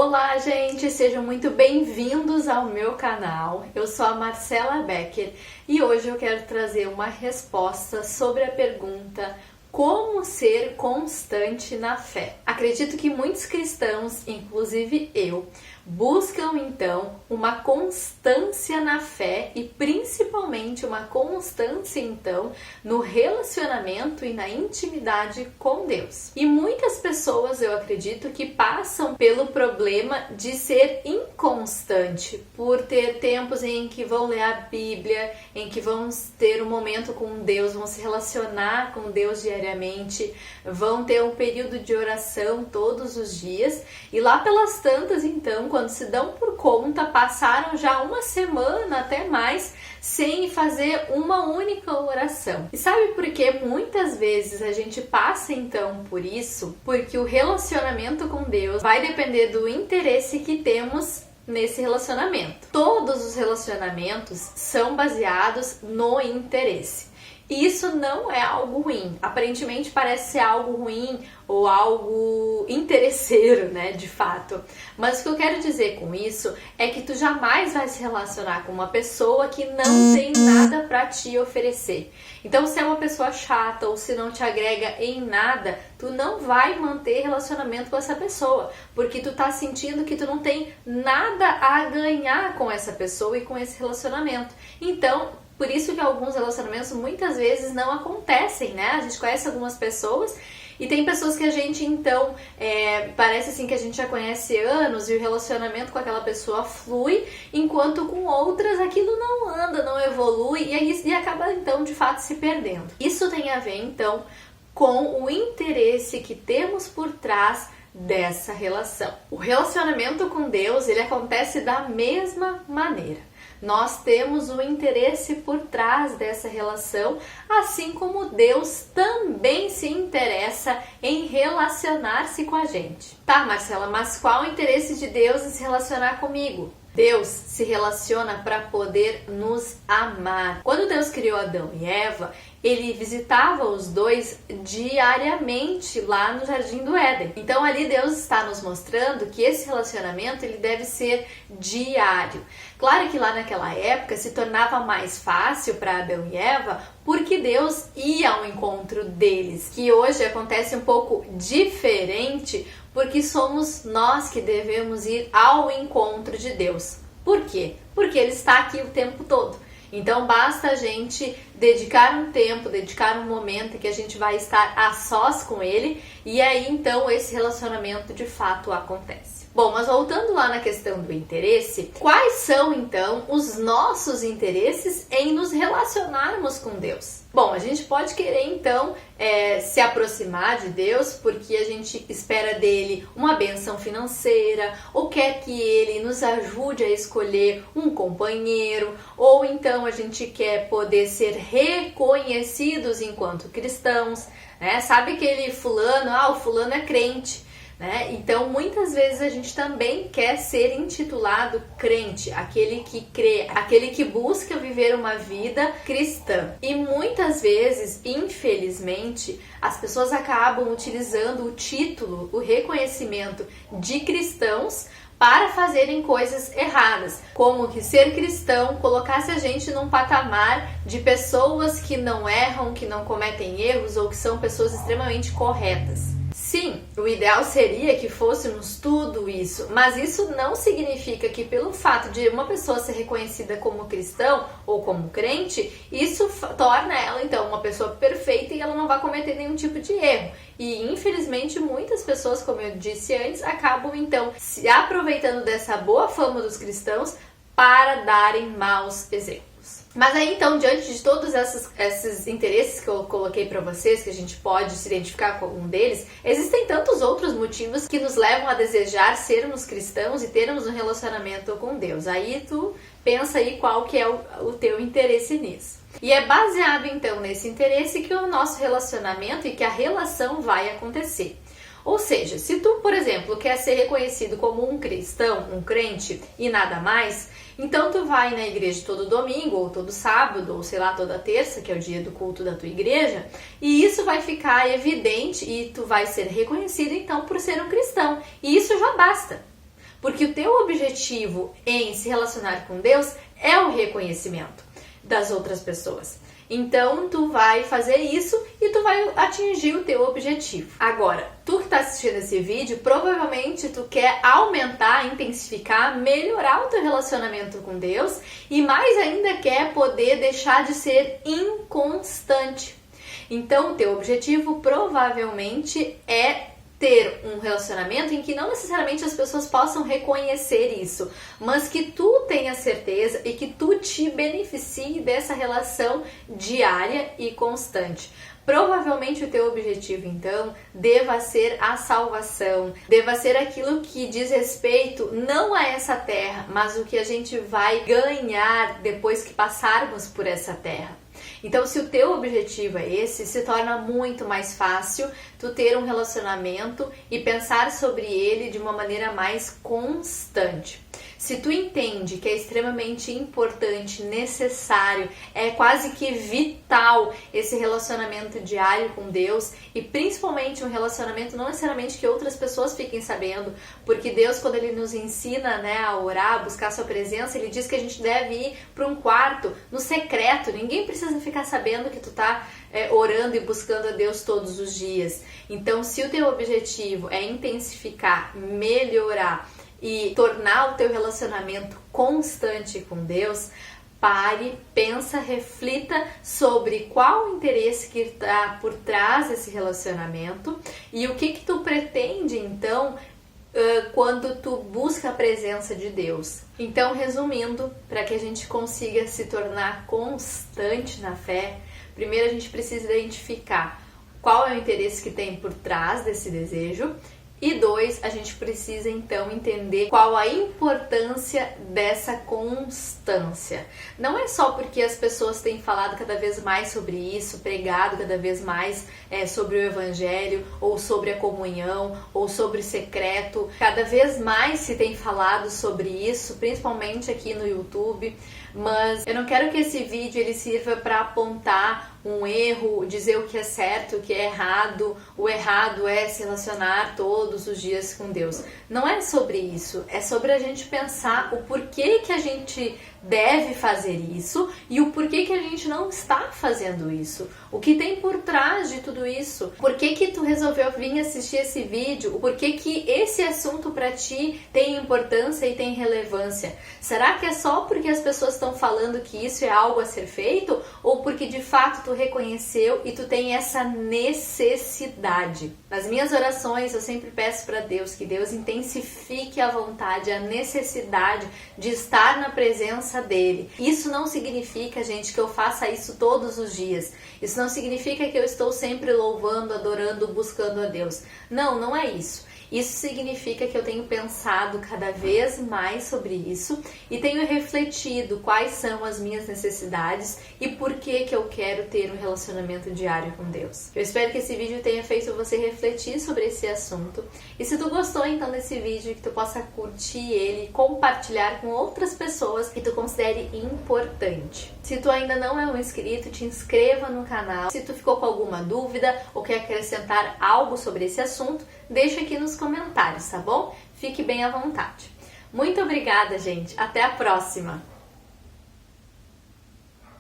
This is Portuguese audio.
Olá, gente! Sejam muito bem-vindos ao meu canal. Eu sou a Marcela Becker e hoje eu quero trazer uma resposta sobre a pergunta: como ser constante na fé? Acredito que muitos cristãos, inclusive eu, buscam então uma constância na fé e principalmente uma constância então no relacionamento e na intimidade com Deus. E muitas pessoas, eu acredito, que passam pelo problema de ser inconstante, por ter tempos em que vão ler a Bíblia, em que vão ter um momento com Deus, vão se relacionar com Deus diariamente, vão ter um período de oração todos os dias e lá pelas tantas então, quando se dão por conta, passaram já uma semana, até mais, sem fazer uma única oração. E sabe por que muitas vezes a gente passa então por isso? Porque o relacionamento com Deus vai depender do interesse que temos nesse relacionamento. Todos os relacionamentos são baseados no interesse. E isso não é algo ruim. Aparentemente parece ser algo ruim ou algo interesseiro, né, de fato. Mas o que eu quero dizer com isso é que tu jamais vai se relacionar com uma pessoa que não tem nada para te oferecer. Então, se é uma pessoa chata ou se não te agrega em nada, tu não vai manter relacionamento com essa pessoa, porque tu tá sentindo que tu não tem nada a ganhar com essa pessoa e com esse relacionamento. Então, por isso que alguns relacionamentos muitas vezes não acontecem, né? A gente conhece algumas pessoas e tem pessoas que a gente então, parece assim que a gente já conhece anos e o relacionamento com aquela pessoa flui, enquanto com outras aquilo não anda, não evolui e acaba então de fato se perdendo. Isso tem a ver então com o interesse que temos por trás dessa relação. O relacionamento com Deus, ele acontece da mesma maneira. Nós temos o interesse por trás dessa relação, assim como Deus também se interessa em relacionar-se com a gente. Tá, Marcela, mas qual o interesse de Deus em se relacionar comigo? Deus se relaciona para poder nos amar. Quando Deus criou Adão e Eva, ele visitava os dois diariamente lá no Jardim do Éden. Então ali Deus está nos mostrando que esse relacionamento ele deve ser diário. Claro que lá naquela época se tornava mais fácil para Adão e Eva porque Deus ia ao encontro deles, que hoje acontece um pouco diferente porque somos nós que devemos ir ao encontro de Deus. Por quê? Porque Ele está aqui o tempo todo. Então basta a gente dedicar um tempo, dedicar um momento em que a gente vai estar a sós com Ele e aí então esse relacionamento de fato acontece. Bom, mas voltando lá na questão do interesse, quais são então os nossos interesses em nos relacionarmos com Deus? Bom, a gente pode querer então se aproximar de Deus porque a gente espera dele uma bênção financeira, ou quer que ele nos ajude a escolher um companheiro, ou então a gente quer poder ser reconhecidos enquanto cristãos, né? Sabe aquele fulano, o fulano é crente. Então, muitas vezes a gente também quer ser intitulado crente, aquele que crê, aquele que busca viver uma vida cristã. E muitas vezes, infelizmente, as pessoas acabam utilizando o título, o reconhecimento de cristãos para fazerem coisas erradas, como que ser cristão colocasse a gente num patamar de pessoas que não erram, que não cometem erros ou que são pessoas extremamente corretas. Sim, o ideal seria que fôssemos tudo isso, mas isso não significa que pelo fato de uma pessoa ser reconhecida como cristão ou como crente, isso torna ela então uma pessoa perfeita e ela não vai cometer nenhum tipo de erro. E infelizmente muitas pessoas, como eu disse antes, acabam então se aproveitando dessa boa fama dos cristãos para darem maus exemplos. Mas aí então, diante de todos esses interesses que eu coloquei para vocês, que a gente pode se identificar com um deles, existem tantos outros motivos que nos levam a desejar sermos cristãos e termos um relacionamento com Deus. Aí tu pensa aí qual que é o teu interesse nisso. E é baseado então nesse interesse que o nosso relacionamento e que a relação vai acontecer. Ou seja, se tu, por exemplo, quer ser reconhecido como um cristão, um crente e nada mais, então tu vai na igreja todo domingo, ou todo sábado, ou sei lá, toda terça, que é o dia do culto da tua igreja, e isso vai ficar evidente e tu vai ser reconhecido então por ser um cristão. E isso já basta. Porque o teu objetivo em se relacionar com Deus é o reconhecimento das outras pessoas. Então, tu vai fazer isso e tu vai atingir o teu objetivo. Agora, tu que está assistindo esse vídeo, provavelmente tu quer aumentar, intensificar, melhorar o teu relacionamento com Deus e mais ainda quer poder deixar de ser inconstante. Então, o teu objetivo provavelmente é ter um relacionamento em que não necessariamente as pessoas possam reconhecer isso, mas que tu tenha certeza e que tu te beneficie dessa relação diária e constante. Provavelmente o teu objetivo, então, deva ser a salvação, deva ser aquilo que diz respeito não a essa terra, mas o que a gente vai ganhar depois que passarmos por essa terra. Então, se o teu objetivo é esse, se torna muito mais fácil tu ter um relacionamento e pensar sobre ele de uma maneira mais constante. Se tu entende que é extremamente importante, necessário, é quase que vital esse relacionamento diário com Deus e principalmente um relacionamento não necessariamente que outras pessoas fiquem sabendo, porque Deus, quando Ele nos ensina, né, a orar, a buscar a sua presença, Ele diz que a gente deve ir para um quarto, no secreto, ninguém precisa ficar sabendo que tu tá orando e buscando a Deus todos os dias. Então, se o teu objetivo é intensificar, melhorar e tornar o teu relacionamento constante com Deus, pare, pensa, reflita sobre qual o interesse que está por trás desse relacionamento e o que tu pretende, então, quando tu busca a presença de Deus. Então, resumindo, para que a gente consiga se tornar constante na fé, primeiro a gente precisa identificar qual é o interesse que tem por trás desse desejo. E 2, a gente precisa então entender qual a importância dessa constância. Não é só porque as pessoas têm falado cada vez mais sobre isso, pregado cada vez mais sobre o Evangelho, ou sobre a comunhão, ou sobre o secreto. Cada vez mais se tem falado sobre isso, principalmente aqui no YouTube. Mas eu não quero que esse vídeo ele sirva para apontar um erro, dizer o que é certo, o que é errado. O errado é se relacionar todos os dias com Deus. Não é sobre isso, é sobre a gente pensar o porquê que a gente deve fazer isso e o porquê que a gente não está fazendo isso. O que tem por trás de tudo isso? Por que tu resolveu vir assistir esse vídeo? O porquê que esse assunto para ti tem importância e tem relevância? Será que é só porque as pessoas estão falando que isso é algo a ser feito? Ou porque de fato tu reconheceu e tu tem essa necessidade? Nas minhas orações eu sempre peço para Deus que Deus intensifique a vontade, a necessidade de estar na presença dele. Isso não significa, gente, que eu faça isso todos os dias. Isso não significa que eu estou sempre louvando, adorando, buscando a Deus. Não, não é isso. Isso significa que eu tenho pensado cada vez mais sobre isso e tenho refletido quais são as minhas necessidades e por que eu quero ter um relacionamento diário com Deus. Eu espero que esse vídeo tenha feito você refletir sobre esse assunto. E se tu gostou então desse vídeo, que tu possa curtir ele e compartilhar com outras pessoas que tu considere importante. Se tu ainda não é um inscrito, te inscreva no canal. Se tu ficou com alguma dúvida ou quer acrescentar algo sobre esse assunto, deixa aqui nos comentários, tá bom? Fique bem à vontade. Muito obrigada, gente. Até a próxima!